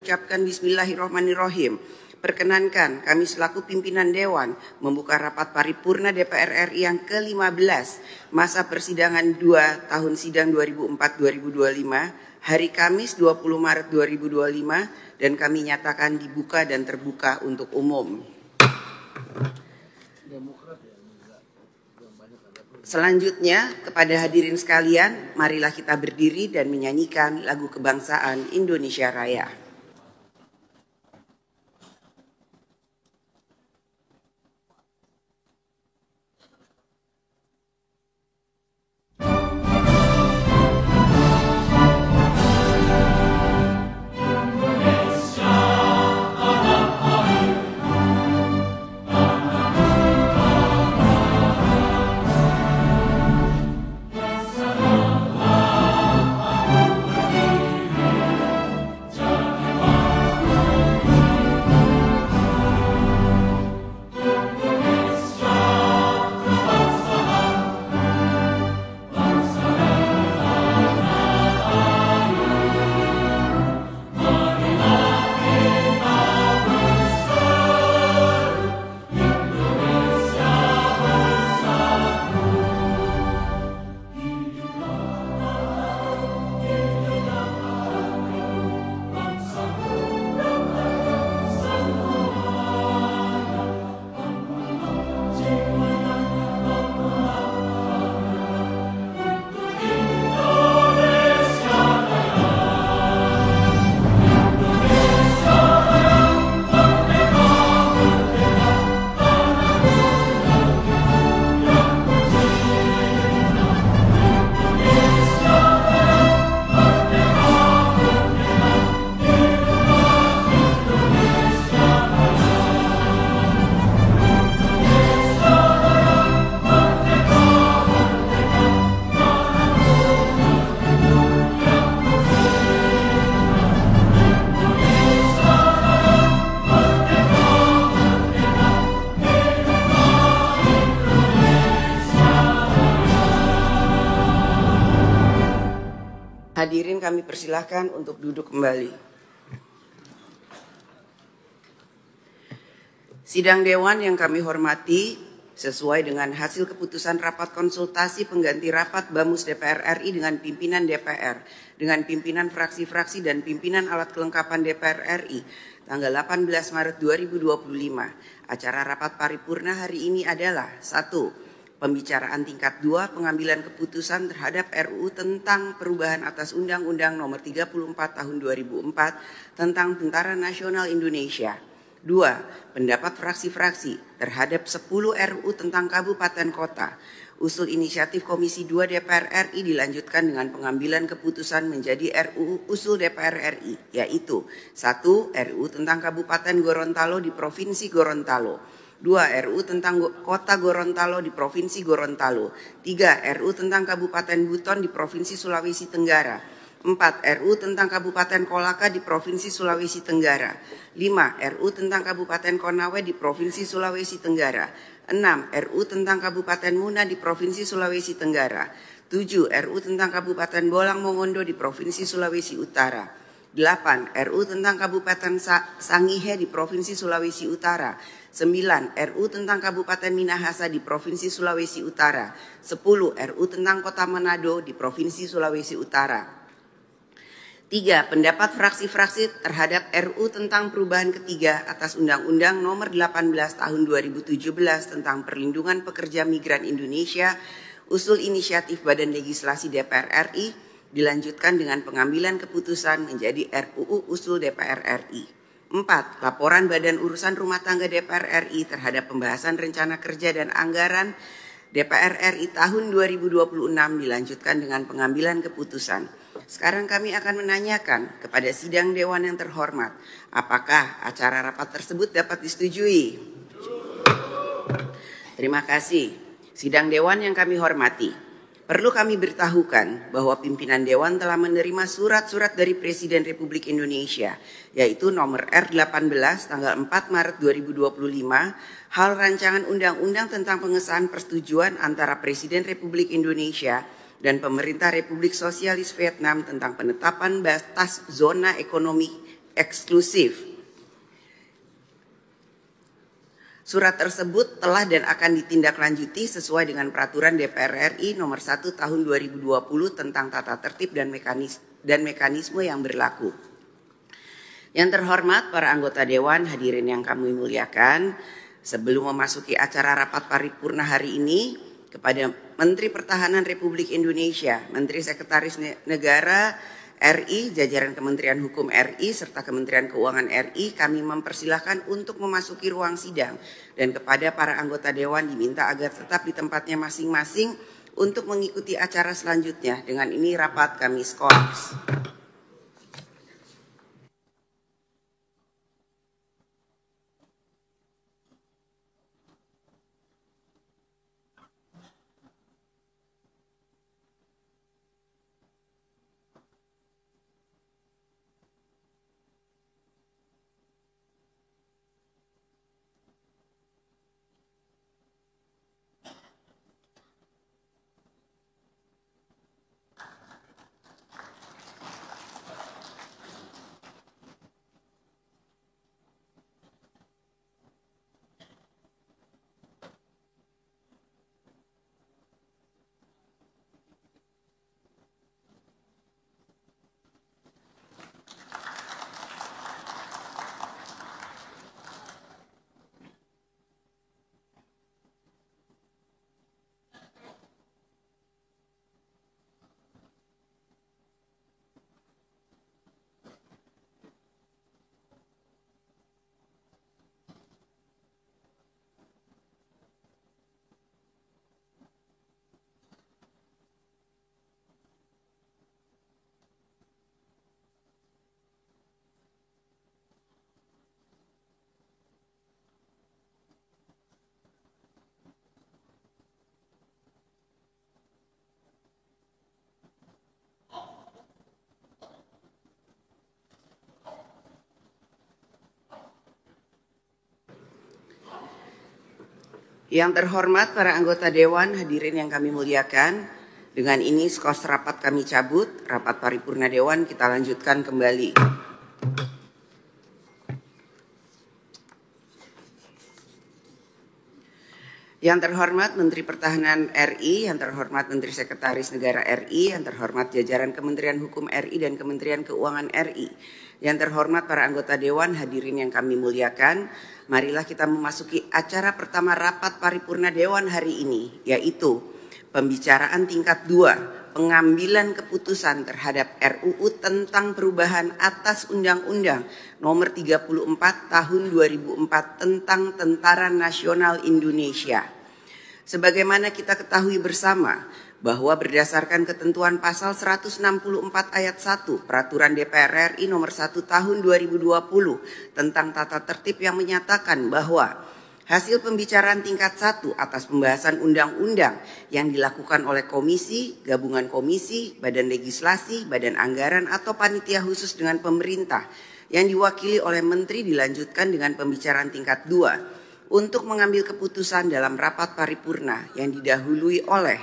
mengucapkan Bismillahirrahmanirrahim. Perkenankan kami selaku pimpinan Dewan membuka rapat paripurna DPR RI yang ke-15 masa persidangan 2 tahun sidang 2004-2025 hari Kamis 20 Maret 2025 dan kami nyatakan dibuka dan terbuka untuk umum. Selanjutnya, kepada hadirin sekalian, marilah kita berdiri dan menyanyikan lagu kebangsaan Indonesia Raya. Hadirin kami persilahkan untuk duduk kembali. Sidang Dewan yang kami hormati, sesuai dengan hasil keputusan rapat konsultasi pengganti rapat BAMUS DPR RI dengan pimpinan DPR, dengan pimpinan fraksi-fraksi dan pimpinan alat kelengkapan DPR RI, tanggal 18 Maret 2025. Acara rapat paripurna hari ini adalah 1. Pembicaraan tingkat 2 pengambilan keputusan terhadap RUU tentang perubahan atas Undang-Undang Nomor 34 Tahun 2004 tentang Tentara Nasional Indonesia. 2. Pendapat fraksi-fraksi terhadap 10 RUU tentang kabupaten kota. Usul inisiatif Komisi 2 DPR RI dilanjutkan dengan pengambilan keputusan menjadi RUU usul DPR RI, yaitu 1. RUU tentang Kabupaten Gorontalo di Provinsi Gorontalo. 2. RUU tentang Kota Gorontalo di Provinsi Gorontalo. 3. RUU tentang Kabupaten Buton di Provinsi Sulawesi Tenggara. 4. RUU tentang Kabupaten Kolaka di Provinsi Sulawesi Tenggara. 5. RUU tentang Kabupaten Konawe di Provinsi Sulawesi Tenggara. 6. RUU tentang Kabupaten Muna di Provinsi Sulawesi Tenggara. 7. RUU tentang Kabupaten Bolang Mongondo di Provinsi Sulawesi Utara. 8. RUU tentang Kabupaten Sangihe di Provinsi Sulawesi Utara. 9. RUU tentang Kabupaten Minahasa di Provinsi Sulawesi Utara. 10. RUU tentang Kota Manado di Provinsi Sulawesi Utara. 3. Pendapat fraksi-fraksi terhadap RUU tentang perubahan ketiga atas Undang-Undang Nomor 18 Tahun 2017 tentang Perlindungan Pekerja Migran Indonesia, usul inisiatif Badan Legislasi DPR RI, dilanjutkan dengan pengambilan keputusan menjadi RUU usul DPR RI. 4. Laporan Badan Urusan Rumah Tangga DPR RI terhadap pembahasan rencana kerja dan anggaran DPR RI tahun 2026 dilanjutkan dengan pengambilan keputusan. Sekarang kami akan menanyakan kepada sidang Dewan yang terhormat, apakah acara rapat tersebut dapat disetujui? Terima kasih. Sidang Dewan yang kami hormati, perlu kami beritahukan bahwa pimpinan Dewan telah menerima surat-surat dari Presiden Republik Indonesia, yaitu nomor R18 tanggal 4 Maret 2025, hal rancangan undang-undang tentang pengesahan persetujuan antara Presiden Republik Indonesia dan Pemerintah Republik Sosialis Vietnam tentang penetapan batas zona ekonomi eksklusif. Surat tersebut telah dan akan ditindaklanjuti sesuai dengan peraturan DPR RI nomor 1 tahun 2020 tentang tata tertib dan mekanisme yang berlaku. Yang terhormat para anggota Dewan, hadirin yang kami muliakan, sebelum memasuki acara rapat paripurna hari ini, kepada Menteri Pertahanan Republik Indonesia, Menteri Sekretaris Negara RI, jajaran Kementerian Hukum RI, serta Kementerian Keuangan RI, kami mempersilahkan untuk memasuki ruang sidang. Dan kepada para anggota Dewan diminta agar tetap di tempatnya masing-masing untuk mengikuti acara selanjutnya. Dengan ini rapat kami skors. Yang terhormat para anggota Dewan, hadirin yang kami muliakan, dengan ini skors rapat kami cabut, rapat paripurna Dewan kita lanjutkan kembali. Yang terhormat Menteri Pertahanan RI, yang terhormat Menteri Sekretaris Negara RI, yang terhormat jajaran Kementerian Hukum RI dan Kementerian Keuangan RI, yang terhormat para anggota Dewan, hadirin yang kami muliakan, marilah kita memasuki acara pertama rapat paripurna Dewan hari ini, yaitu pembicaraan tingkat 2, pengambilan keputusan terhadap RUU tentang perubahan atas Undang-Undang Nomor 34 Tahun 2004 tentang Tentara Nasional Indonesia. Sebagaimana kita ketahui bersama bahwa berdasarkan ketentuan pasal 164 ayat 1 Peraturan DPR RI nomor 1 tahun 2020 tentang tata tertib yang menyatakan bahwa hasil pembicaraan tingkat 1 atas pembahasan undang-undang yang dilakukan oleh komisi, gabungan komisi, badan legislasi, badan anggaran atau panitia khusus dengan pemerintah yang diwakili oleh menteri dilanjutkan dengan pembicaraan tingkat 2 untuk mengambil keputusan dalam rapat paripurna yang didahului oleh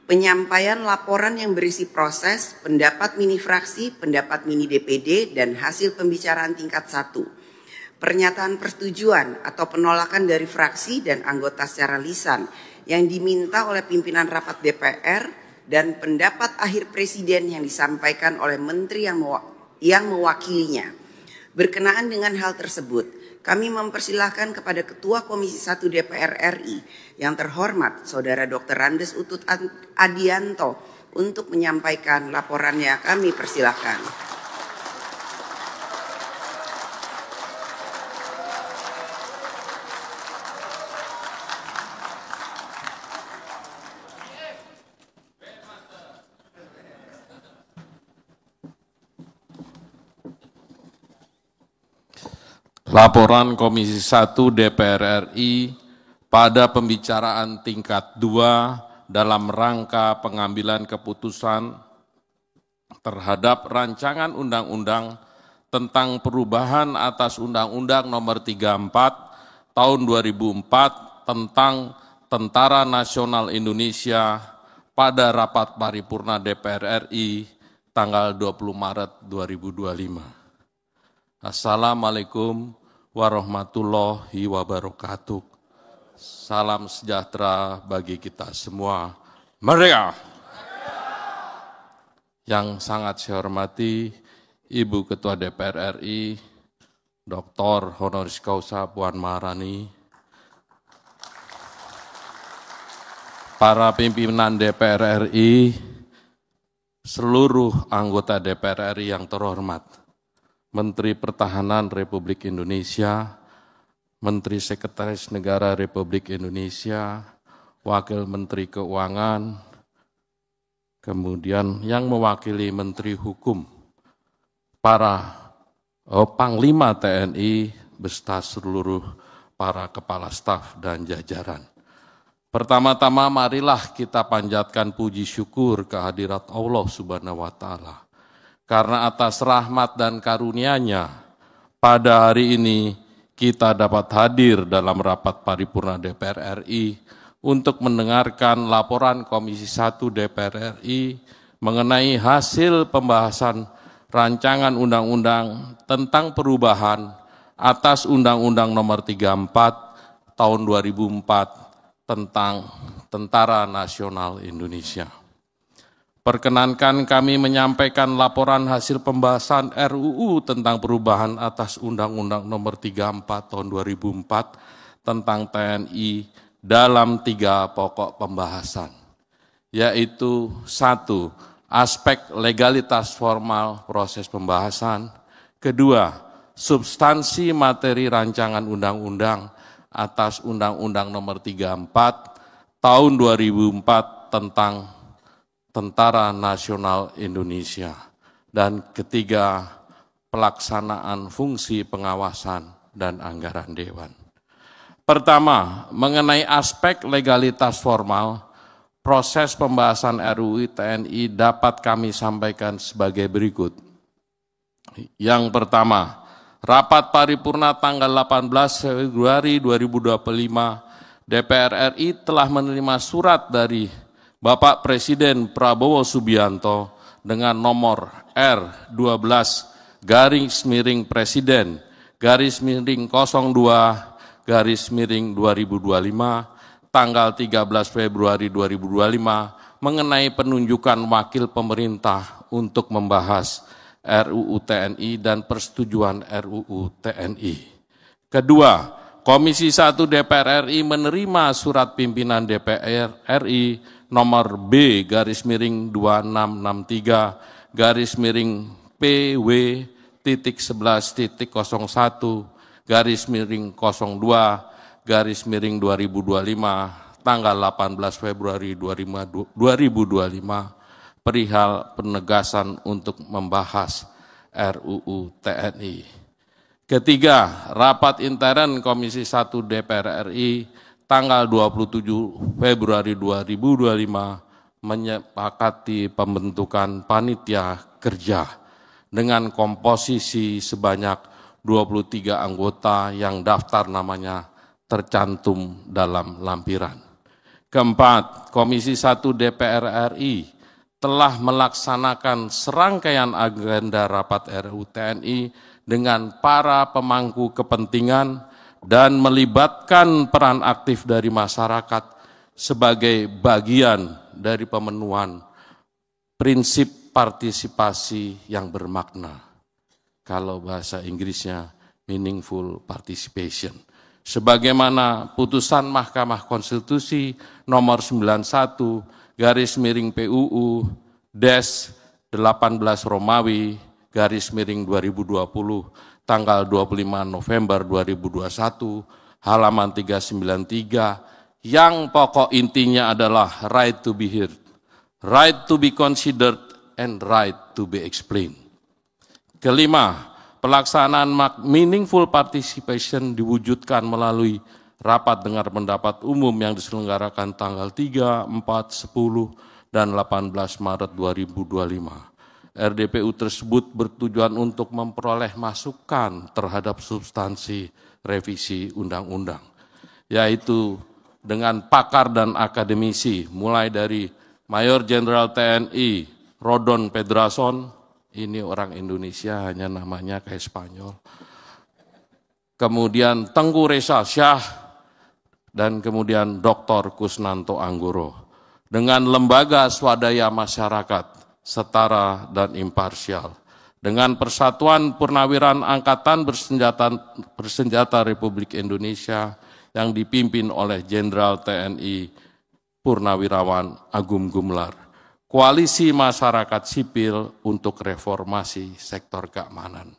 penyampaian laporan yang berisi proses, pendapat mini fraksi, pendapat mini DPD, dan hasil pembicaraan tingkat 1. Pernyataan persetujuan atau penolakan dari fraksi dan anggota secara lisan yang diminta oleh pimpinan rapat DPR dan pendapat akhir presiden yang disampaikan oleh menteri yang mewakilinya. Berkenaan dengan hal tersebut, kami mempersilahkan kepada Ketua Komisi 1 DPR RI yang terhormat Saudara Dr. Randes Utut Adianto untuk menyampaikan laporannya. Kami persilahkan. Laporan Komisi 1 DPR RI pada pembicaraan tingkat 2 dalam rangka pengambilan keputusan terhadap rancangan undang-undang tentang perubahan atas Undang-Undang Nomor 34 Tahun 2004 tentang Tentara Nasional Indonesia pada rapat paripurna DPR RI tanggal 20 Maret 2025. Assalamualaikum warahmatullahi wabarakatuh. Salam sejahtera bagi kita semua. Merdeka! Yang sangat saya hormati Ibu Ketua DPR RI, Dr. Honoris Causa Puan Maharani, para pimpinan DPR RI, seluruh anggota DPR RI yang terhormat, Menteri Pertahanan Republik Indonesia, Menteri Sekretaris Negara Republik Indonesia, Wakil Menteri Keuangan, kemudian yang mewakili Menteri Hukum, para Panglima TNI, beserta seluruh para kepala staf dan jajaran. Pertama-tama marilah kita panjatkan puji syukur kehadirat Allah Subhanahu wa Ta'ala. Karena atas rahmat dan karunia-Nya, pada hari ini kita dapat hadir dalam rapat paripurna DPR RI untuk mendengarkan laporan Komisi 1 DPR RI mengenai hasil pembahasan rancangan undang-undang tentang perubahan atas Undang-Undang Nomor 34 Tahun 2004 tentang Tentara Nasional Indonesia. Perkenankan kami menyampaikan laporan hasil pembahasan RUU tentang perubahan atas Undang-Undang Nomor 34 Tahun 2004 tentang TNI dalam 3 pokok pembahasan, yaitu 1. Aspek legalitas formal proses pembahasan. 2. Substansi materi rancangan undang-undang atas Undang-Undang Nomor 34 Tahun 2004 tentang Tentara Nasional Indonesia. Dan 3. Pelaksanaan fungsi pengawasan dan anggaran Dewan. Pertama, mengenai aspek legalitas formal, proses pembahasan RUU TNI dapat kami sampaikan sebagai berikut. Yang pertama, rapat paripurna tanggal 18 Februari 2025, DPR RI telah menerima surat dari Bapak Presiden Prabowo Subianto dengan nomor R12-Presiden-02-02/2025 tanggal 13 Februari 2025 mengenai penunjukan wakil pemerintah untuk membahas RUU TNI dan persetujuan RUU TNI. Kedua, Komisi 1 DPR RI menerima surat pimpinan DPR RI nomor B/PW-11-01/02/2025 tanggal 18 Februari 2025 perihal penegasan untuk membahas RUU TNI. Ketiga, rapat intern Komisi 1 DPR RI tanggal 27 Februari 2025 menyepakati pembentukan panitia kerja dengan komposisi sebanyak 23 anggota yang daftar namanya tercantum dalam lampiran. Keempat, Komisi 1 DPR RI telah melaksanakan serangkaian agenda rapat RUU TNI dengan para pemangku kepentingan dan melibatkan peran aktif dari masyarakat sebagai bagian dari pemenuhan prinsip partisipasi yang bermakna. Kalau bahasa Inggrisnya meaningful participation. Sebagaimana putusan Mahkamah Konstitusi nomor 91/PUU-18 Romawi /2020 tanggal 25 November 2021 halaman 393 yang pokok intinya adalah right to be heard, right to be considered, and right to be explained. Kelima, pelaksanaan meaningful participation diwujudkan melalui rapat dengar pendapat umum yang diselenggarakan tanggal 3, 4, 10, dan 18 Maret 2025. RDPU tersebut bertujuan untuk memperoleh masukan terhadap substansi revisi undang-undang, yaitu dengan pakar dan akademisi, mulai dari Mayor Jenderal TNI Rodon Pedrason, ini orang Indonesia hanya namanya kayak Spanyol. Kemudian Tengku Reza Shah, dan kemudian Dr. Kusnanto Anggoro. Dengan lembaga swadaya masyarakat, setara dan imparsial. Dengan Persatuan Purnawiran Angkatan Bersenjata Republik Indonesia yang dipimpin oleh Jenderal TNI Purnawirawan Agung Gumelar. Koalisi Masyarakat Sipil untuk Reformasi Sektor Keamanan.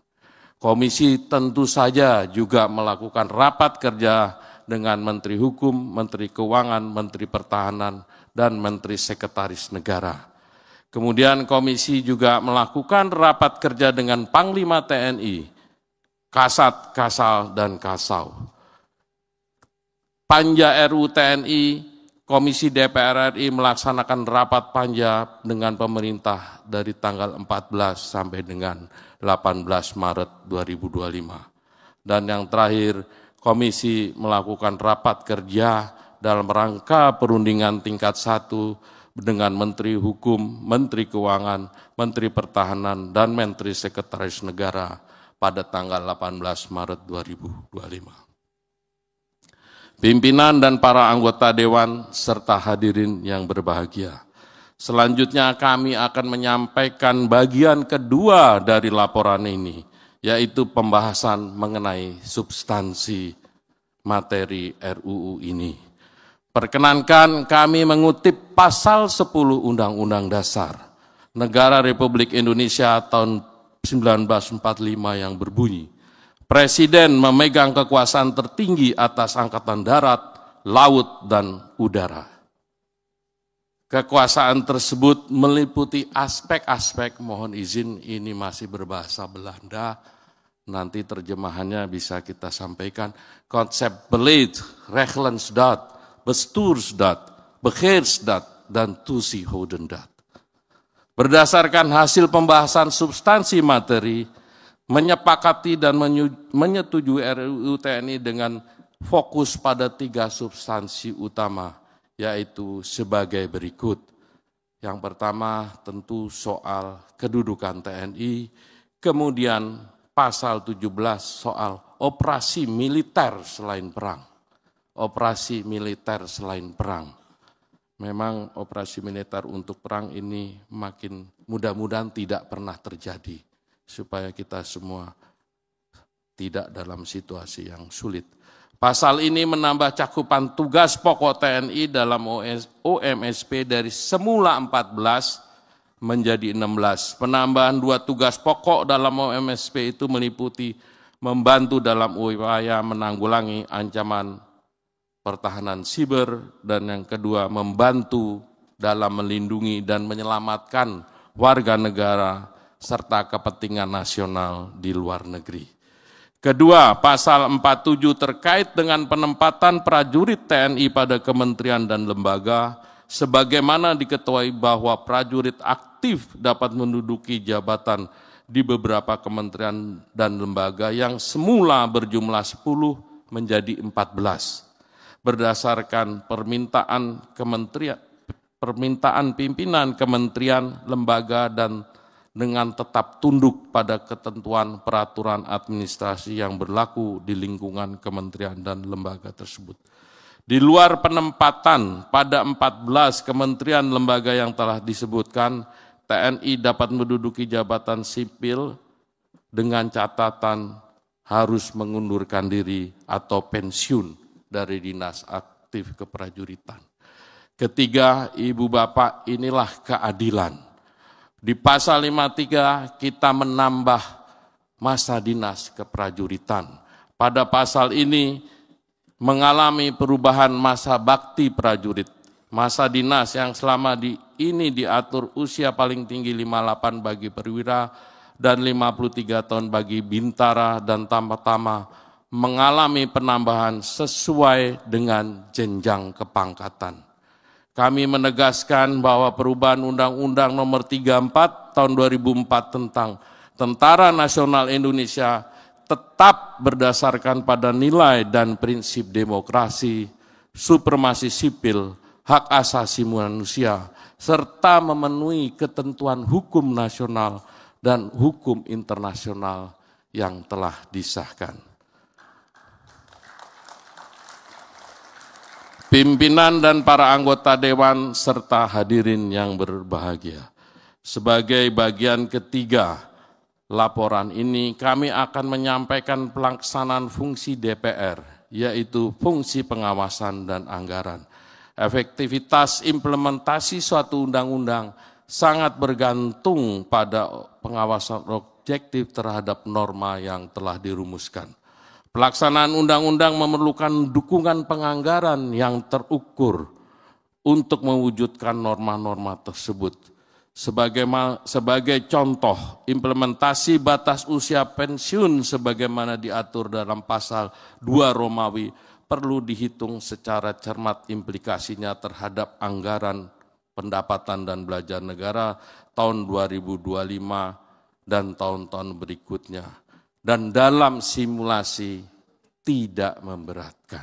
Komisi tentu saja juga melakukan rapat kerja dengan Menteri Hukum, Menteri Keuangan, Menteri Pertahanan, dan Menteri Sekretaris Negara. Kemudian komisi juga melakukan rapat kerja dengan Panglima TNI, Kasat, Kasal, dan Kasau. Panja RUU TNI, Komisi DPR RI melaksanakan rapat panja dengan pemerintah dari tanggal 14 sampai dengan 18 Maret 2025. Dan yang terakhir, komisi melakukan rapat kerja dalam rangka perundingan tingkat 1 dengan Menteri Hukum, Menteri Keuangan, Menteri Pertahanan, dan Menteri Sekretaris Negara pada tanggal 18 Maret 2025. Pimpinan dan para anggota Dewan serta hadirin yang berbahagia. Selanjutnya kami akan menyampaikan bagian kedua dari laporan ini, yaitu pembahasan mengenai substansi materi RUU ini. Perkenankan kami mengutip pasal 10 Undang-Undang Dasar Negara Republik Indonesia tahun 1945 yang berbunyi, Presiden memegang kekuasaan tertinggi atas angkatan darat, laut, dan udara. Kekuasaan tersebut meliputi aspek-aspek, mohon izin ini masih berbahasa Belanda, nanti terjemahannya bisa kita sampaikan, konsep beleid, rechlensdaad, bestuursdaad, begeersdaad, dan toezichoudendaad. Berdasarkan hasil pembahasan substansi materi, menyepakati dan menyetujui RUU TNI dengan fokus pada 3 substansi utama, yaitu sebagai berikut. Yang pertama tentu soal kedudukan TNI, kemudian pasal 17 soal operasi militer selain perang. Operasi militer selain perang. Memang operasi militer untuk perang ini makin mudah-mudahan tidak pernah terjadi, supaya kita semua tidak dalam situasi yang sulit. Pasal ini menambah cakupan tugas pokok TNI dalam OMSP dari semula 14 menjadi 16. Penambahan 2 tugas pokok dalam OMSP itu meliputi membantu dalam upaya menanggulangi ancaman pertahanan siber, dan yang kedua membantu dalam melindungi dan menyelamatkan warga negara serta kepentingan nasional di luar negeri. Kedua, pasal 47 terkait dengan penempatan prajurit TNI pada kementerian dan lembaga, sebagaimana diketahui bahwa prajurit aktif dapat menduduki jabatan di beberapa kementerian dan lembaga yang semula berjumlah 10 menjadi 14. Berdasarkan permintaan pimpinan kementerian, lembaga, dan dengan tetap tunduk pada ketentuan peraturan administrasi yang berlaku di lingkungan kementerian dan lembaga tersebut. Di luar penempatan pada 14 kementerian lembaga yang telah disebutkan, TNI dapat menduduki jabatan sipil dengan catatan harus mengundurkan diri atau pensiun dari dinas aktif keprajuritan. Ketiga, Ibu Bapak, inilah keadilan. Di pasal 53 kita menambah masa dinas keprajuritan. Pada pasal ini mengalami perubahan masa bakti prajurit. Masa dinas yang selama ini diatur usia paling tinggi 58 bagi perwira dan 53 tahun bagi bintara dan tamtama mengalami penambahan sesuai dengan jenjang kepangkatan. Kami menegaskan bahwa perubahan Undang-Undang Nomor 34 Tahun 2004 tentang Tentara Nasional Indonesia tetap berdasarkan pada nilai dan prinsip demokrasi, supremasi sipil, hak asasi manusia, serta memenuhi ketentuan hukum nasional dan hukum internasional yang telah disahkan. Pimpinan dan para anggota Dewan serta hadirin yang berbahagia. Sebagai bagian ketiga laporan ini, kami akan menyampaikan pelaksanaan fungsi DPR, yaitu fungsi pengawasan dan anggaran. Efektivitas implementasi suatu undang-undang sangat bergantung pada pengawasan objektif terhadap norma yang telah dirumuskan. Pelaksanaan undang-undang memerlukan dukungan penganggaran yang terukur untuk mewujudkan norma-norma tersebut. Sebagai contoh, implementasi batas usia pensiun sebagaimana diatur dalam pasal 2 Romawi perlu dihitung secara cermat implikasinya terhadap anggaran pendapatan dan belanja negara tahun 2025 dan tahun-tahun berikutnya. Dan dalam simulasi tidak memberatkan.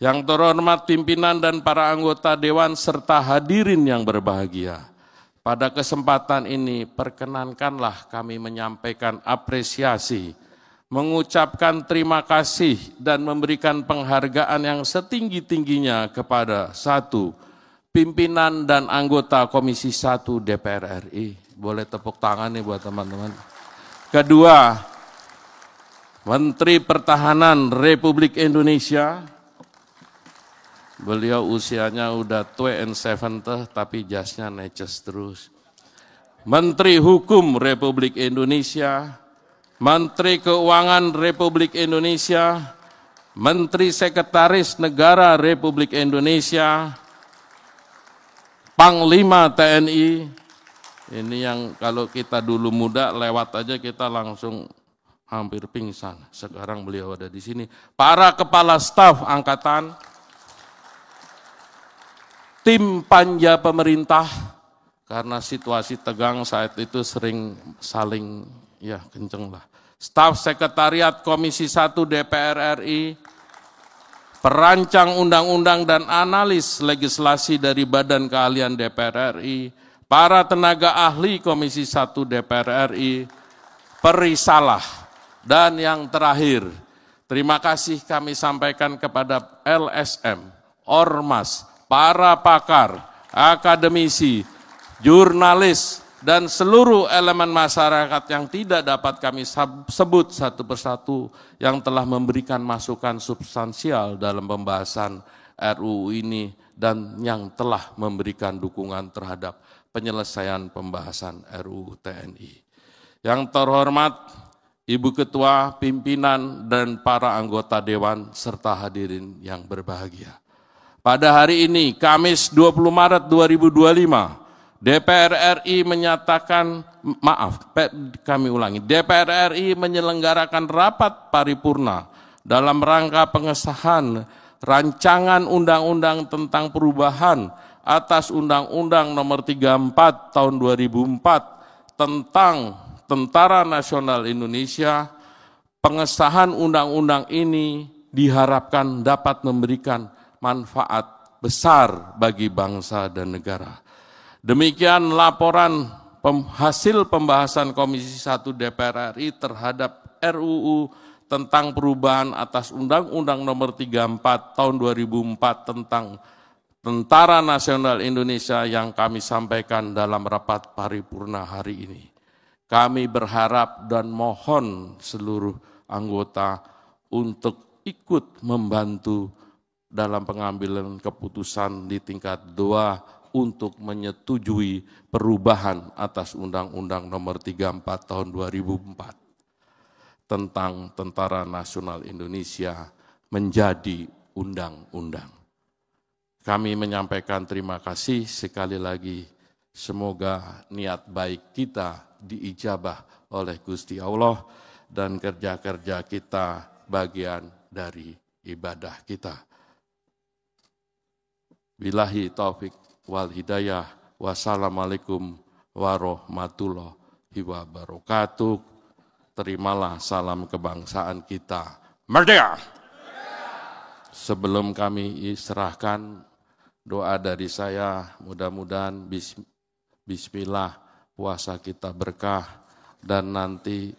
Yang terhormat pimpinan dan para anggota Dewan serta hadirin yang berbahagia, pada kesempatan ini perkenankanlah kami menyampaikan apresiasi, mengucapkan terima kasih dan memberikan penghargaan yang setinggi-tingginya kepada 1. Pimpinan dan anggota Komisi 1 DPR RI. Boleh tepuk tangan nih buat teman-teman. Kedua, Menteri Pertahanan Republik Indonesia, beliau usianya udah tua and 70 tapi jasnya neces terus. Menteri Hukum Republik Indonesia, Menteri Keuangan Republik Indonesia, Menteri Sekretaris Negara Republik Indonesia, Panglima TNI, ini yang kalau kita dulu muda lewat aja kita langsung hampir pingsan. Sekarang beliau ada di sini. Para kepala staf angkatan, tim panja pemerintah, karena situasi tegang saat itu sering saling kenceng lah. Staf sekretariat Komisi 1 DPR RI, perancang undang-undang dan analis legislasi dari Badan Keahlian DPR RI, para tenaga ahli Komisi 1 DPR RI, perisalah. Dan yang terakhir, terima kasih kami sampaikan kepada LSM, Ormas, para pakar, akademisi, jurnalis, dan seluruh elemen masyarakat yang tidak dapat kami sebut satu persatu yang telah memberikan masukan substansial dalam pembahasan RUU ini dan yang telah memberikan dukungan terhadap penyelesaian pembahasan RUU TNI. Yang terhormat Ibu Ketua, pimpinan, dan para anggota Dewan, serta hadirin yang berbahagia. Pada hari ini, Kamis 20 Maret 2025, DPR RI DPR RI menyelenggarakan rapat paripurna dalam rangka pengesahan rancangan undang-undang tentang perubahan atas Undang-Undang Nomor 34 Tahun 2004 tentang Tentara Nasional Indonesia. Pengesahan undang-undang ini diharapkan dapat memberikan manfaat besar bagi bangsa dan negara. Demikian laporan hasil pembahasan Komisi 1 DPR RI terhadap RUU tentang perubahan atas Undang-Undang Nomor 34 Tahun 2004 tentang Tentara Nasional Indonesia yang kami sampaikan dalam rapat paripurna hari ini. Kami berharap dan mohon seluruh anggota untuk ikut membantu dalam pengambilan keputusan di tingkat 2 untuk menyetujui perubahan atas Undang-Undang Nomor 34 Tahun 2004 tentang Tentara Nasional Indonesia menjadi undang-undang. Kami menyampaikan terima kasih sekali lagi. Semoga niat baik kita diijabah oleh Gusti Allah dan kerja-kerja kita bagian dari ibadah kita. Billahi taufik wal hidayah. Wassalamualaikum warahmatullahi wabarakatuh. Terimalah salam kebangsaan kita. Merdeka! Sebelum kami serahkan doa dari saya, mudah-mudahan bismillah puasa kita berkah, dan nanti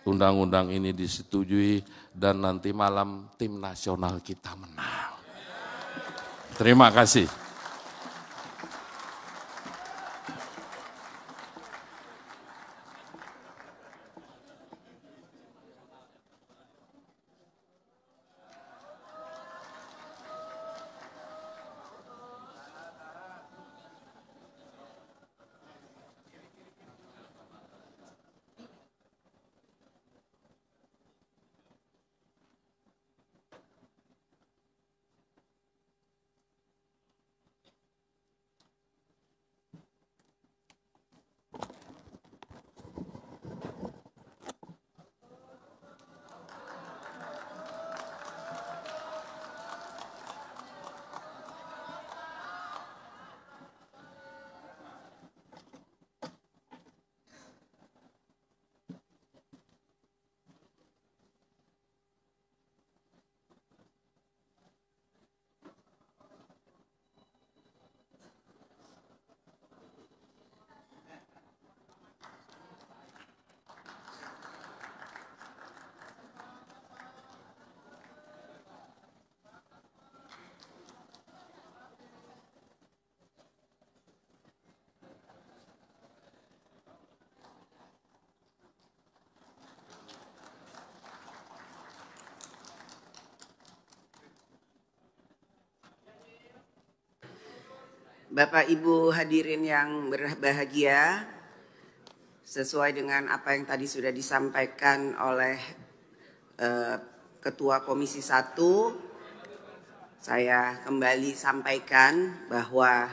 undang-undang ini disetujui, dan nanti malam tim nasional kita menang. Terima kasih. Bapak Ibu hadirin yang berbahagia, sesuai dengan apa yang tadi sudah disampaikan oleh Ketua Komisi 1, saya kembali sampaikan bahwa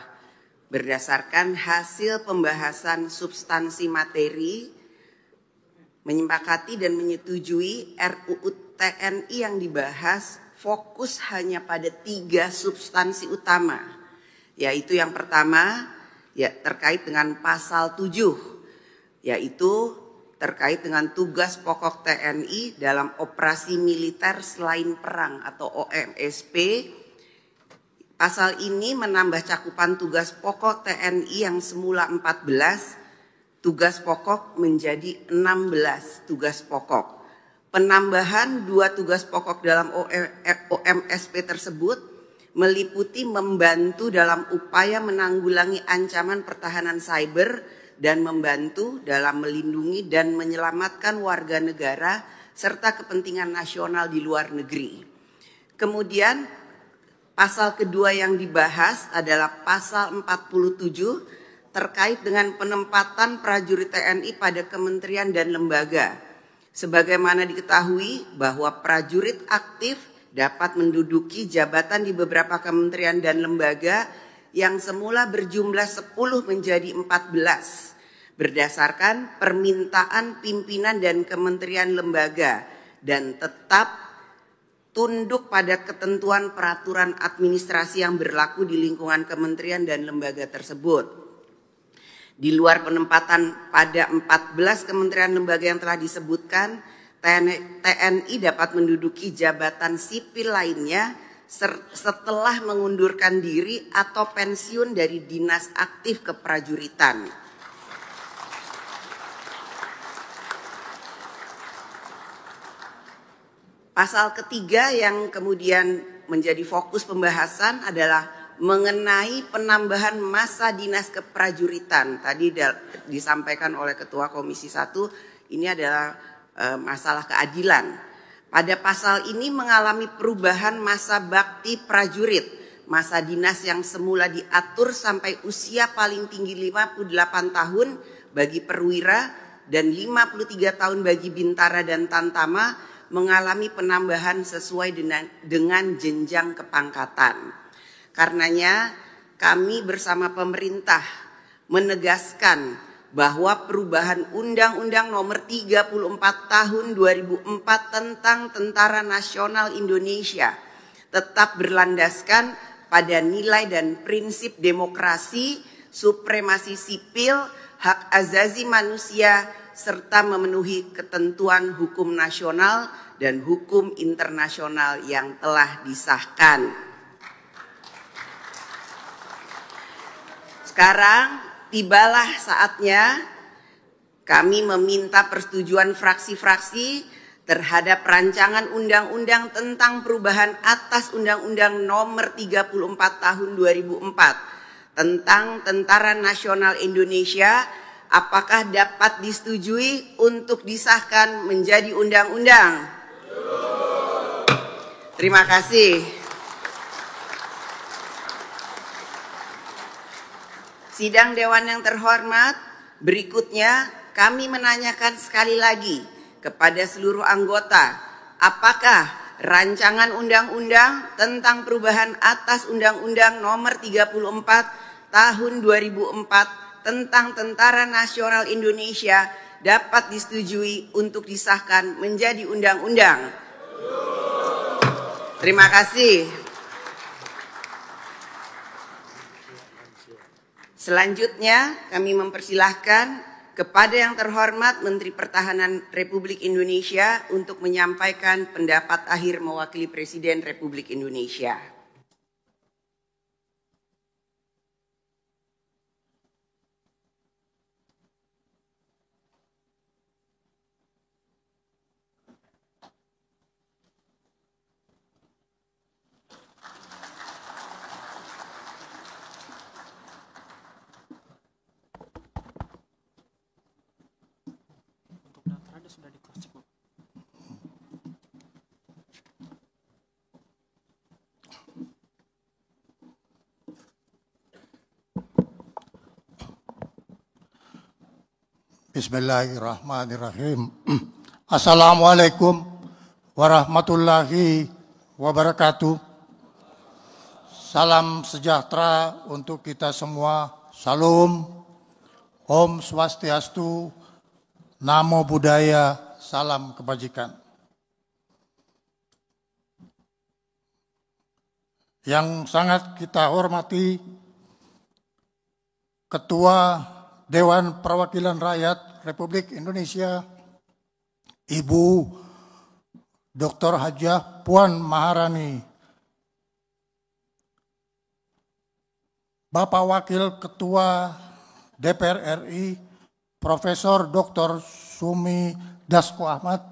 berdasarkan hasil pembahasan substansi materi, menyepakati dan menyetujui RUU TNI yang dibahas fokus hanya pada 3 substansi utama. Yaitu yang pertama terkait dengan pasal 7, yaitu terkait dengan tugas pokok TNI dalam operasi militer selain perang atau OMSP. Pasal ini menambah cakupan tugas pokok TNI yang semula 14 tugas pokok menjadi 16 tugas pokok. Penambahan 2 tugas pokok dalam OMSP tersebut meliputi membantu dalam upaya menanggulangi ancaman pertahanan cyber dan membantu dalam melindungi dan menyelamatkan warga negara serta kepentingan nasional di luar negeri. Kemudian pasal kedua yang dibahas adalah pasal 47 terkait dengan penempatan prajurit TNI pada kementerian dan lembaga. Sebagaimana diketahui bahwa prajurit aktif dapat menduduki jabatan di beberapa kementerian dan lembaga yang semula berjumlah 10 menjadi 14 berdasarkan permintaan pimpinan dan kementerian lembaga dan tetap tunduk pada ketentuan peraturan administrasi yang berlaku di lingkungan kementerian dan lembaga tersebut. Di luar penempatan pada 14 kementerian lembaga yang telah disebutkan, TNI dapat menduduki jabatan sipil lainnya setelah mengundurkan diri atau pensiun dari dinas aktif keprajuritan. Pasal ketiga yang kemudian menjadi fokus pembahasan adalah mengenai penambahan masa dinas keprajuritan. Tadi disampaikan oleh Ketua Komisi 1, ini adalah masalah keadilan. Pada pasal ini mengalami perubahan masa bakti prajurit. Masa dinas yang semula diatur sampai usia paling tinggi 58 tahun bagi perwira dan 53 tahun bagi bintara dan tantama mengalami penambahan sesuai dengan jenjang kepangkatan. Karenanya kami bersama pemerintah menegaskan bahwa perubahan Undang-Undang Nomor 34 Tahun 2004 tentang Tentara Nasional Indonesia tetap berlandaskan pada nilai dan prinsip demokrasi, supremasi sipil, hak asasi manusia, serta memenuhi ketentuan hukum nasional dan hukum internasional yang telah disahkan. Sekarang tibalah saatnya kami meminta persetujuan fraksi-fraksi terhadap rancangan undang-undang tentang perubahan atas Undang-Undang Nomor 34 Tahun 2004 tentang Tentara Nasional Indonesia. Apakah dapat disetujui untuk disahkan menjadi undang-undang? Terima kasih. Sidang Dewan yang terhormat, berikutnya kami menanyakan sekali lagi kepada seluruh anggota, apakah rancangan undang-undang tentang perubahan atas Undang-Undang Nomor 34 Tahun 2004 tentang Tentara Nasional Indonesia dapat disetujui untuk disahkan menjadi undang-undang? Terima kasih. Selanjutnya kami mempersilahkan kepada yang terhormat Menteri Pertahanan Republik Indonesia untuk menyampaikan pendapat akhir mewakili Presiden Republik Indonesia. Bismillahirrahmanirrahim. Assalamualaikum warahmatullahi wabarakatuh. Salam sejahtera untuk kita semua. Salam, Om Swastiastu, Namo Buddhaya, salam kebajikan. Yang sangat kita hormati Ketua Dewan Perwakilan Rakyat Republik Indonesia, Ibu Dr. Hajah Puan Maharani, Bapak Wakil Ketua DPR RI, Profesor Dr. Sumi Dasko Ahmad,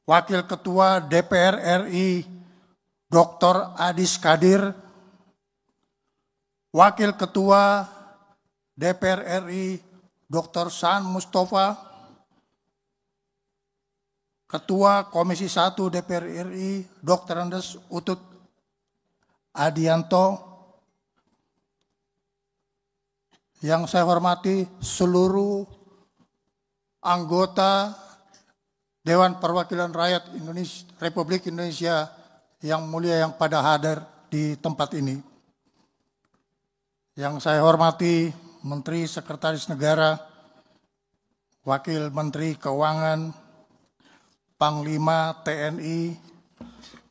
Wakil Ketua DPR RI, Dr. Adis Kadir, Wakil Ketua DPR RI Dr. San Mustafa, Ketua Komisi 1 DPR RI Dr. Andes Utut Adianto, yang saya hormati seluruh anggota Dewan Perwakilan Rakyat Indonesia, Republik Indonesia yang mulia yang pada hadir di tempat ini. Yang saya hormati Menteri Sekretaris Negara, Wakil Menteri Keuangan, Panglima TNI,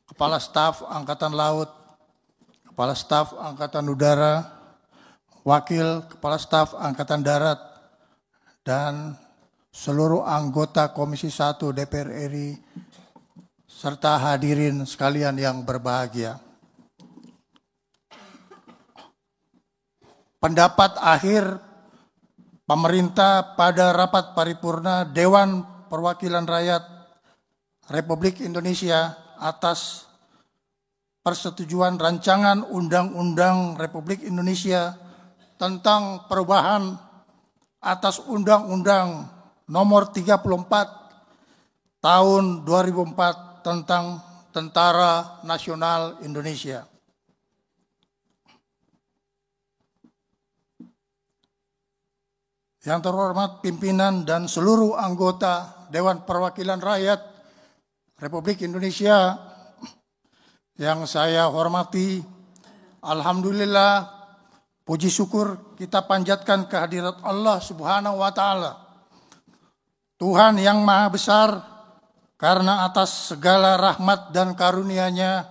Kepala Staf Angkatan Laut, Kepala Staf Angkatan Udara, Wakil Kepala Staf Angkatan Darat, dan seluruh anggota Komisi 1 DPR RI, serta hadirin sekalian yang berbahagia. Pendapat akhir pemerintah pada rapat paripurna Dewan Perwakilan Rakyat Republik Indonesia atas persetujuan rancangan Undang-Undang Republik Indonesia tentang perubahan atas Undang-Undang Nomor 34 Tahun 2004 tentang Tentara Nasional Indonesia. Yang terhormat pimpinan dan seluruh anggota Dewan Perwakilan Rakyat Republik Indonesia yang saya hormati, alhamdulillah, puji syukur kita panjatkan kehadirat Allah Subhanahu wa Ta'ala, Tuhan yang Maha Besar, karena atas segala rahmat dan karunia-Nya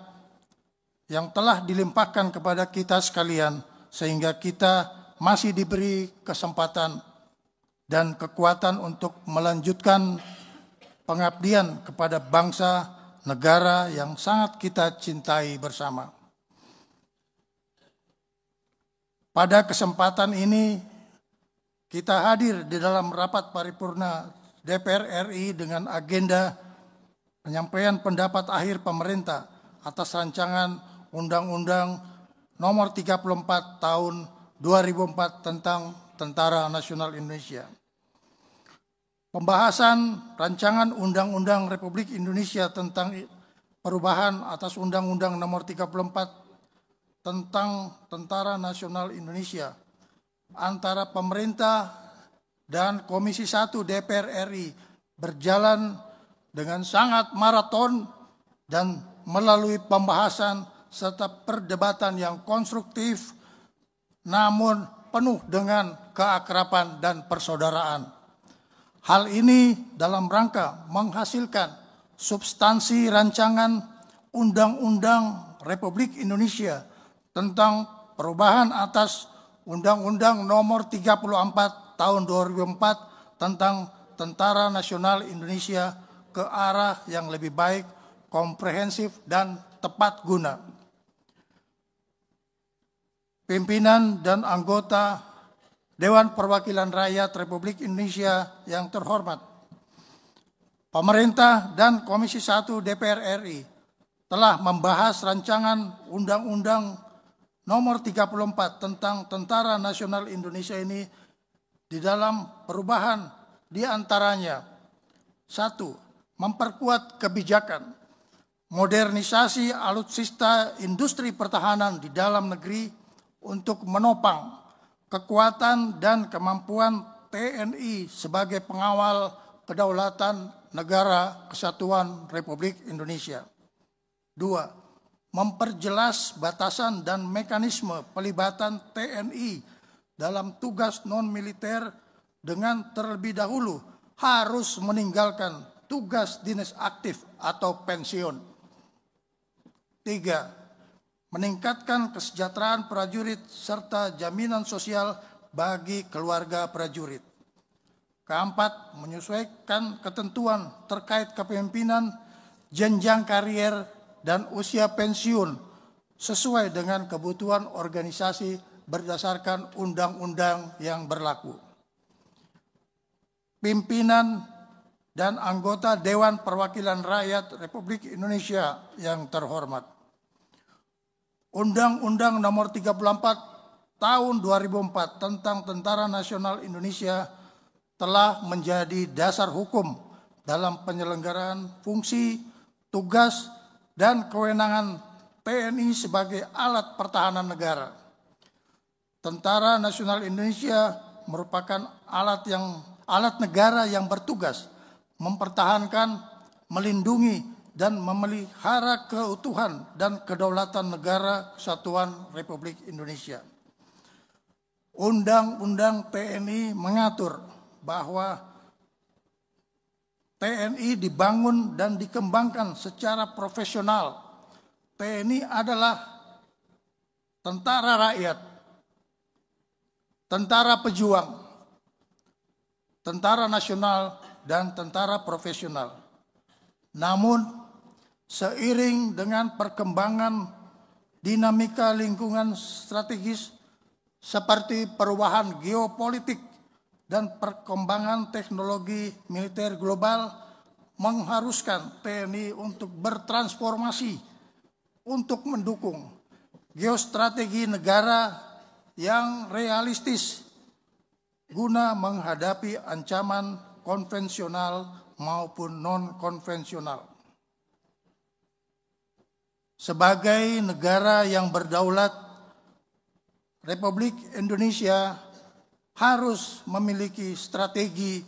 yang telah dilimpahkan kepada kita sekalian, sehingga kita masih diberi kesempatan dan kekuatan untuk melanjutkan pengabdian kepada bangsa negara yang sangat kita cintai bersama. Pada kesempatan ini kita hadir di dalam rapat paripurna DPR RI dengan agenda penyampaian pendapat akhir pemerintah atas rancangan Undang-Undang Nomor 34 Tahun 2004 tentang Tentara Nasional Indonesia. Pembahasan rancangan Undang-Undang Republik Indonesia tentang perubahan atas Undang-Undang Nomor 34 tentang Tentara Nasional Indonesia antara pemerintah dan Komisi 1 DPR RI berjalan dengan sangat maraton dan melalui pembahasan serta perdebatan yang konstruktif namun penuh dengan keakraban dan persaudaraan. Hal ini dalam rangka menghasilkan substansi rancangan Undang-Undang Republik Indonesia tentang perubahan atas Undang-Undang Nomor 34 Tahun 2004 tentang Tentara Nasional Indonesia ke arah yang lebih baik, komprehensif, dan tepat guna. Pimpinan dan anggota Dewan Perwakilan Rakyat Republik Indonesia yang terhormat, pemerintah dan Komisi 1 DPR RI telah membahas rancangan Undang-Undang Nomor 34 tentang Tentara Nasional Indonesia ini di dalam perubahan di antaranya: 1. Memperkuat kebijakan modernisasi alutsista industri pertahanan di dalam negeri untuk menopang kekuatan dan kemampuan TNI sebagai pengawal kedaulatan negara kesatuan Republik Indonesia. 2. Memperjelas batasan dan mekanisme pelibatan TNI dalam tugas non-militer dengan terlebih dahulu harus meninggalkan tugas dinas aktif atau pensiun. 3. Meningkatkan kesejahteraan prajurit serta jaminan sosial bagi keluarga prajurit. 4. Menyesuaikan ketentuan terkait kepemimpinan, jenjang karier, dan usia pensiun sesuai dengan kebutuhan organisasi berdasarkan undang-undang yang berlaku. Pimpinan dan anggota Dewan Perwakilan Rakyat Republik Indonesia yang terhormat, Undang-Undang Nomor 34 Tahun 2004 tentang Tentara Nasional Indonesia telah menjadi dasar hukum dalam penyelenggaraan fungsi, tugas, dan kewenangan TNI sebagai alat pertahanan negara. Tentara Nasional Indonesia merupakan alat negara yang bertugas mempertahankan, melindungi, dan memelihara keutuhan dan kedaulatan negara kesatuan Republik Indonesia. Undang-Undang TNI mengatur bahwa TNI dibangun dan dikembangkan secara profesional. TNI adalah tentara rakyat, tentara pejuang, tentara nasional, dan tentara profesional. Namun, seiring dengan perkembangan dinamika lingkungan strategis seperti perubahan geopolitik dan perkembangan teknologi militer global mengharuskan TNI untuk bertransformasi untuk mendukung geostrategi negara yang realistis guna menghadapi ancaman konvensional maupun non-konvensional. Sebagai negara yang berdaulat, Republik Indonesia harus memiliki strategi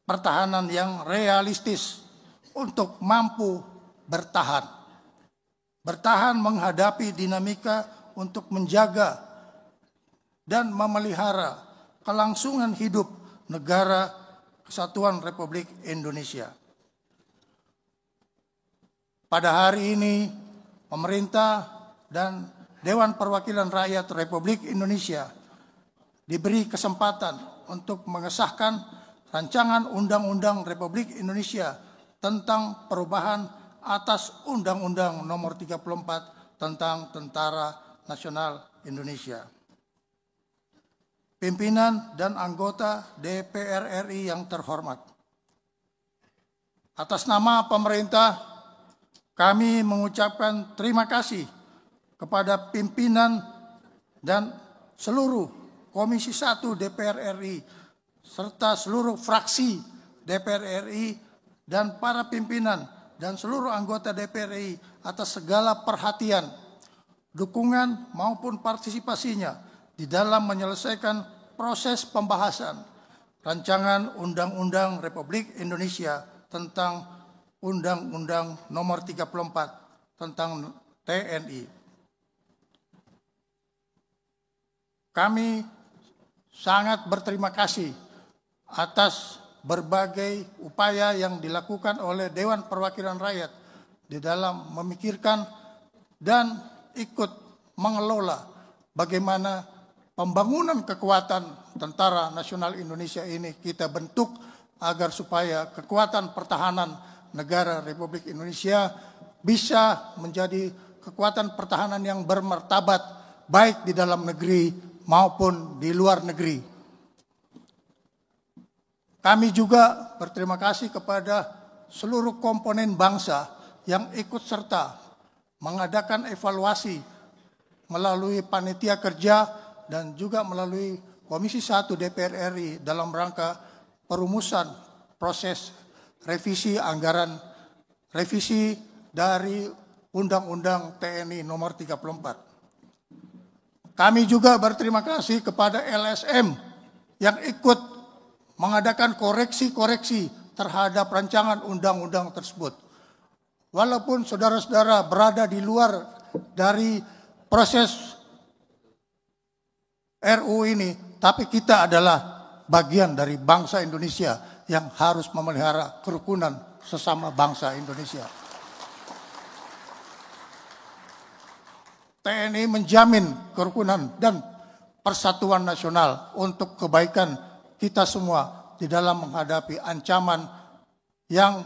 pertahanan yang realistis untuk mampu bertahan. Bertahan menghadapi dinamika untuk menjaga dan memelihara kelangsungan hidup negara kesatuan Republik Indonesia. Pada hari ini, pemerintah dan Dewan Perwakilan Rakyat Republik Indonesia diberi kesempatan untuk mengesahkan rancangan Undang-Undang Republik Indonesia tentang perubahan atas Undang-Undang Nomor 34 tentang Tentara Nasional Indonesia. pimpinan dan anggota DPR RI yang terhormat. Atas nama pemerintah, kami mengucapkan terima kasih kepada pimpinan dan seluruh Komisi 1 DPR RI, serta seluruh fraksi DPR RI, dan para pimpinan dan seluruh anggota DPR RI atas segala perhatian, dukungan maupun partisipasinya di dalam menyelesaikan proses pembahasan Rancangan Undang-Undang Republik Indonesia tentang Undang-Undang Nomor 34 tentang TNI. Kami sangat berterima kasih atas berbagai upaya yang dilakukan oleh Dewan Perwakilan Rakyat di dalam memikirkan dan ikut mengelola bagaimana pembangunan kekuatan Tentara Nasional Indonesia ini kita bentuk agar supaya kekuatan pertahanan negara Republik Indonesia bisa menjadi kekuatan pertahanan yang bermartabat baik di dalam negeri maupun di luar negeri. Kami juga berterima kasih kepada seluruh komponen bangsa yang ikut serta mengadakan evaluasi melalui panitia kerja dan juga melalui Komisi 1 DPR RI dalam rangka perumusan proses revisi anggaran revisi dari Undang-Undang TNI Nomor 34. Kami juga berterima kasih kepada LSM yang ikut mengadakan koreksi-koreksi terhadap rancangan undang-undang tersebut. Walaupun saudara-saudara berada di luar dari proses RU ini, tapi kita adalah bagian dari bangsa Indonesia yang harus memelihara kerukunan sesama bangsa Indonesia. TNI menjamin kerukunan dan persatuan nasional untuk kebaikan kita semua di dalam menghadapi ancaman yang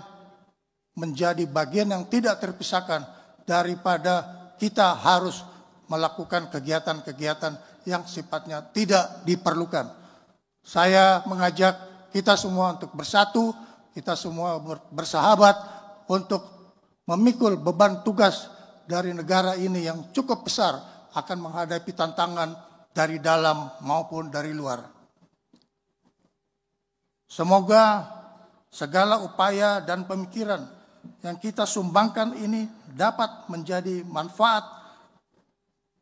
menjadi bagian yang tidak terpisahkan daripada kita harus melakukan kegiatan-kegiatan yang sifatnya tidak diperlukan. Saya mengajak kita semua untuk bersatu, kita semua bersahabat untuk memikul beban tugas dari negara ini yang cukup besar akan menghadapi tantangan dari dalam maupun dari luar. Semoga segala upaya dan pemikiran yang kita sumbangkan ini dapat menjadi manfaat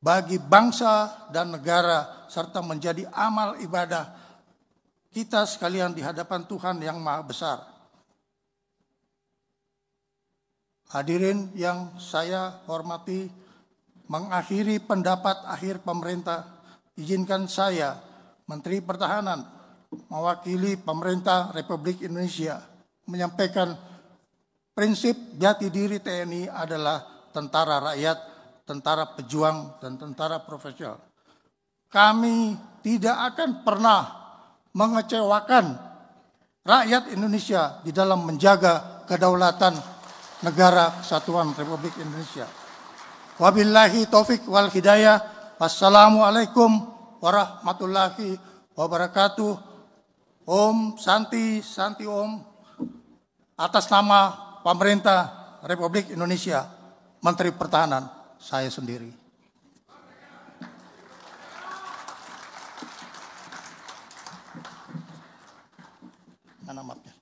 bagi bangsa dan negara serta menjadi amal ibadah kita sekalian di hadapan Tuhan yang Maha Besar. Hadirin yang saya hormati, mengakhiri pendapat akhir pemerintah, izinkan saya, Menteri Pertahanan, mewakili pemerintah Republik Indonesia, menyampaikan prinsip jati diri TNI adalah tentara rakyat, tentara pejuang, dan tentara profesional. Kami tidak akan pernah mengecewakan rakyat Indonesia di dalam menjaga kedaulatan negara kesatuan Republik Indonesia. Wabillahi taufik wal hidayah. Wassalamualaikum warahmatullahi wabarakatuh. Om Santi, Santi Om. Atas nama pemerintah Republik Indonesia, Menteri Pertahanan, saya sendiri. Mana mapnya?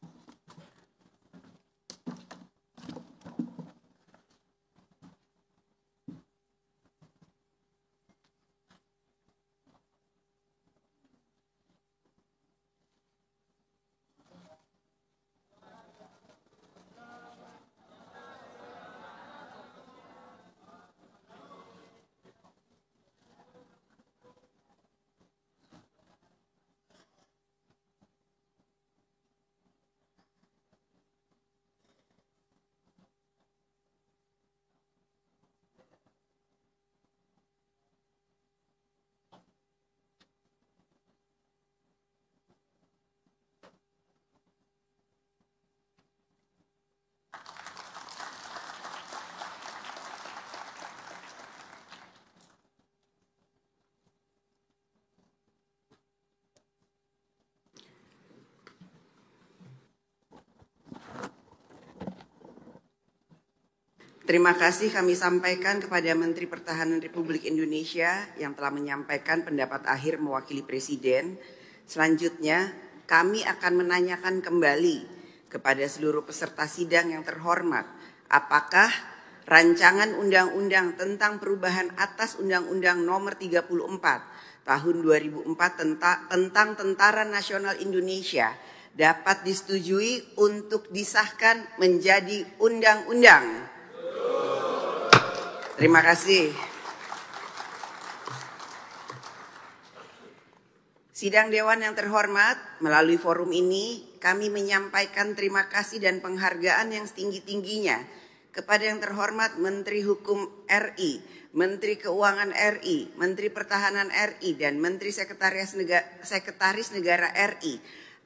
Terima kasih kami sampaikan kepada Menteri Pertahanan Republik Indonesia yang telah menyampaikan pendapat akhir mewakili Presiden. Selanjutnya, kami akan menanyakan kembali kepada seluruh peserta sidang yang terhormat, apakah rancangan undang-undang tentang perubahan atas Undang-Undang Nomor 34 Tahun 2004 tentang Tentara Nasional Indonesia dapat disetujui untuk disahkan menjadi undang-undang. Terima kasih. Sidang Dewan yang terhormat, melalui forum ini kami menyampaikan terima kasih dan penghargaan yang setinggi-tingginya kepada yang terhormat Menteri Hukum RI, Menteri Keuangan RI, Menteri Pertahanan RI, dan Menteri Sekretaris Negara RI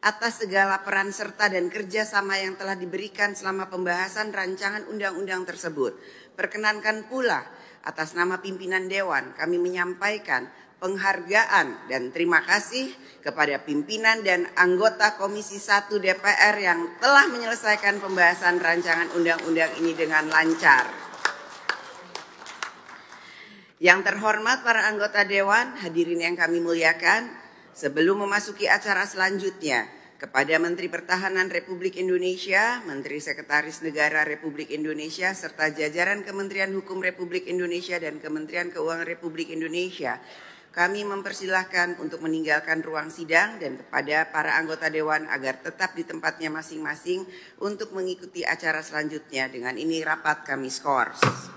atas segala peran serta dan kerjasama yang telah diberikan selama pembahasan rancangan undang-undang tersebut. Perkenankan pula atas nama pimpinan Dewan kami menyampaikan penghargaan dan terima kasih kepada pimpinan dan anggota Komisi 1 DPR yang telah menyelesaikan pembahasan rancangan undang-undang ini dengan lancar. Yang terhormat para anggota Dewan, hadirin yang kami muliakan, sebelum memasuki acara selanjutnya, kepada Menteri Pertahanan Republik Indonesia, Menteri Sekretaris Negara Republik Indonesia, serta jajaran Kementerian Hukum Republik Indonesia dan Kementerian Keuangan Republik Indonesia, kami mempersilahkan untuk meninggalkan ruang sidang dan kepada para anggota Dewan agar tetap di tempatnya masing-masing untuk mengikuti acara selanjutnya. Dengan ini rapat kami skors.